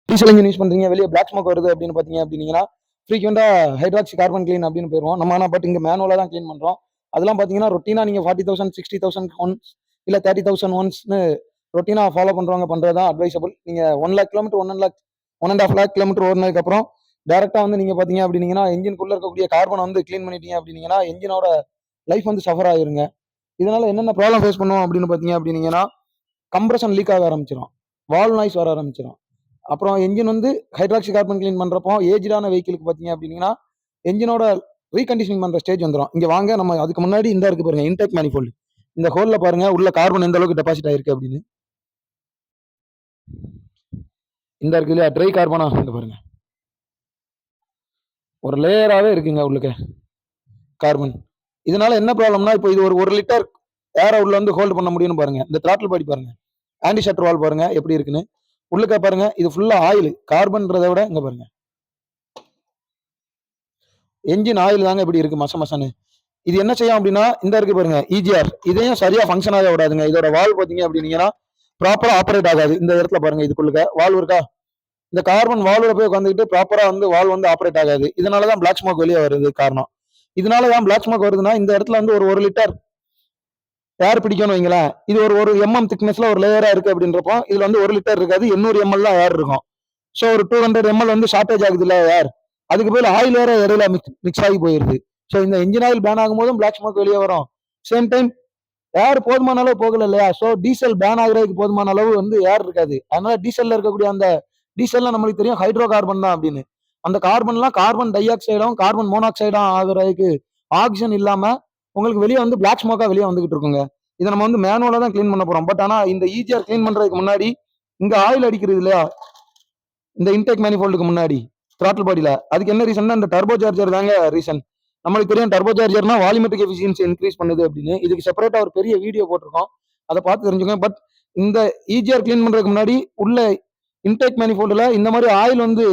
Diesel engine use பண்ணுறீங்க, வெளியே black smoke வருது அப்படின்னு பார்த்தீங்க அப்படின்னீங்கன்னா ஃப்ரீக்வெண்ட்டாக ஹைட்ராக்சி கார்பன் க்ளீன் அப்படின்னு போயிடுவோம். நம்ம ஆனால் பட் இங்கே மேனுவலாக தான் க்ளீன் பண்ணுறோம். அதெல்லாம் பார்த்தீங்கன்னா ரொட்டீனாக நீங்கள் 40,000 60,000 ஒன்ஸ் இல்லை 30,000 ஒன்ஸ்னு ரொட்டீனாக ஃபாலோ பண்ணுறவங்க பண்ணுறது தான் அட்வைசபிள். நீங்கள் 1,00,000 கிலோமீட்டர் 1.5 lakh கிலோமீட்டர் ஓடினதுக்கப்புறம் டேரெக்டாக வந்து நீங்கள் பார்த்தீங்க அப்படின்னீங்கன்னா என்ஜின்குள்ளே இருக்கக்கூடிய கார்பனை வந்து க்ளீன் பண்ணிட்டீங்க அப்படின்னீங்கன்னா என்ஜினோட லைஃப் வந்து சஃபர் ஆயிருங்க. இதனால என்னென்ன ப்ராப்ளம் ஃபேஸ் பண்ணுவோம் அப்படின்னு பார்த்தீங்க அப்படின்னீங்கன்னா கம்ப்ரஷன் லீக் ஆக ஆரம்பிச்சிடும், வால் நாய்ஸ் வர ஆரம்பிச்சிடும். அப்புறம் என்ஜின் வந்து ஹைட்ராக்சி கார்பன் க்ளீன் பண்ணுறப்போ ஏஜ்டான வெஹிக்கிளுக்கு பார்த்தீங்க அப்படின்னா என்ஜினோட ரீகண்டிஷனிங் பண்ணுற ஸ்டேஜ் வந்துடும். இங்கே வாங்க நம்ம அதுக்கு முன்னாடி இந்த இருக்கு பாருங்க இன்டேக் மேனிஃபோல்டு. இந்த ஹோலில் பாருங்க உள்ள கார்பன் எந்த அளவுக்கு டெபாசிட் ஆயிருக்கு அப்படின்னு. இந்த இருக்கு இல்லையா ட்ரை கார்பனா, இந்த பாருங்க ஒரு லேயராகவே இருக்குங்க உள்ளுக்க கார்பன். இதனால என்ன ப்ராப்ளம்னா இப்போ இது ஒரு லிட்டர் ஏரை உள்ள வந்து ஹோல்டு பண்ண முடியும்னு பாருங்க. இந்த த்ராட்டில் பாடி பாருங்க, ஆன்டி ஷட்டர் வால் பாருங்க எப்படி இருக்குன்னு. உள்ளுக்க பாருங்க இது ஃபுல்லா ஆயில், கார்பன்றதை விட இங்க பாருங்க என்ஜின் ஆயில் தாங்க இப்படி இருக்கு மச மசன்னு. இது என்ன செய்யும் அப்படின்னா இந்த இருக்கு பாருங்க இஜிஆர், இதையும் சரியா ஃபங்க்ஷன் ஆக விடாதுங்க. இதோட வால் பாத்தீங்க அப்படின்னீங்கன்னா ப்ராப்பரா ஆப்ரேட் ஆகாது. இந்த இடத்துல பாருங்க இதுக்குள்ள வால் இருக்கா, இந்த கார்பன் வால்வோட போய் உட்காந்துக்கிட்டு ப்ராப்பரா வந்து வால் வந்து ஆப்ரேட் ஆகாது. இதனாலதான் பிளாக் ஸ்மோக் வெளியே வருது காரணம். இதனாலதான் பிளாக் ஸ்மோக் வருதுன்னா இந்த இடத்துல வந்து ஒரு லிட்டர் ஏர் பிடிக்கணும் வைங்களேன். இது ஒரு எம்எம் திக்னஸ்ல ஒரு லேயரா இருக்கு அப்படின்றப்போ இதுல வந்து 1 லிட்டர் இருக்காது, 800 ml தான் ஏர் இருக்கும். ஸோ ஒரு 200 ml வந்து ஷார்டேஜ் ஆகுது இல்ல ஏர், அதுக்கு பதில் ஆயில் வேற இடையில மிக்ஸ் ஆகி போயிருது. ஸோ இந்த இன்ஜின் ஆயில் பேன் ஆகும் போதும் பிளாக் ஸ்மோக் வெளியே வரும். சேம் டைம் ஏர் போதுமான அளவு போகல இல்லையா, ஸோ டீசல் பேன் ஆகுறதுக்கு போதுமான அளவு வந்து ஏர் இருக்காது. அதனால டீசல்ல இருக்கக்கூடிய அந்த டீசல்ல நம்மளுக்கு தெரியும் ஹைட்ரோ கார்பன் தான் அப்படின்னு. அந்த கார்பன்லாம் கார்பன் டை ஆக்சைடும் கார்பன் மோனாக்சைடும் ஆகுறதுக்கு ஆக்சிஜன் இல்லாம உங்களுக்கு வெளியே வந்து பிளாக் ஸ்மோக்கா வெளியே வந்துகிட்டு இருக்குங்க. இதை நம்ம வந்து மேனுவலா தான் கிளீன் பண்ண போறோம். பட் ஆனா இந்த ஈஜிஆர் கிளீன் பண்றதுக்கு முன்னாடி இங்க ஆயில் அடிக்கிறது இல்லையா இந்த இன்டேக் மேனிஃபோல்டுக்கு முன்னாடி த்ராட்டில் பாடியில, அதுக்கு என்ன ரீசன் இந்த டர்போ சார்ஜர் தாங்க ரீசன். நம்மளுக்கு தெரியும் டர்போ சார்ஜர்னா வால்யூமெட்ரிக் எஃபிஷியன்சி இன்க்ரீஸ் பண்ணுது அப்படின்னு. இதுக்கு செப்பரேட்டா ஒரு பெரிய வீடியோ போட்டிருக்கோம், அதை பார்த்து தெரிஞ்சுக்கோங்க. பட் இந்த ஈஜிஆர் கிளீன் பண்றதுக்கு முன்னாடி உள்ள இன்டேக் மேனிஃபோல்டுல இந்த மாதிரி ஆயில் வந்து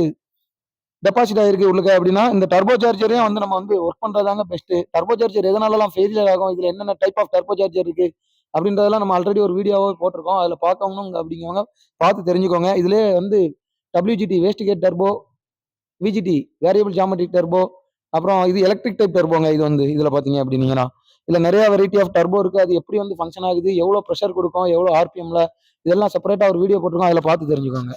டெபாசிட் ஆயிருக்கு உள்ளுக்க அப்படின்னா இந்த டர்போ சார்ஜரையும் வந்து நம்ம வந்து ஒர்க் பண்றதாங்க பெஸ்ட். டர்போ சார்ஜர் எதனாலலாம் ஃபெயிலியர் ஆகும், இதுல என்னென்ன டைப் ஆஃப் டர்போ சார்ஜர் இருக்கு அப்படின்றதெல்லாம் நம்ம ஆல்ரெடி ஒரு வீடியோவாக போட்டிருக்கோம். அதில் பார்க்கணும் அப்படிங்கிறவங்க பார்த்து தெரிஞ்சுக்கோங்க. இதுலேயே வந்து WGT waste gate turbo, VGT variable geometric turbo, அப்புறம் இது எலக்ட்ரிக் டைப் டர்போங்க. இது வந்து இதில் பார்த்தீங்க அப்படின்னீங்கன்னா இல்லை நிறைய வெரைட்டி ஆஃப் டர்போ இருக்குது. அது எப்படி வந்து ஃபங்க்ஷன் ஆகுது, எவ்வளோ ப்ரெஷர் கொடுக்கும், எவ்வளோ RPMல, இதெல்லாம் செப்பரேட்டாக ஒரு வீடியோ போட்டிருக்கோம், அதில் பார்த்து தெரிஞ்சுக்கோங்க.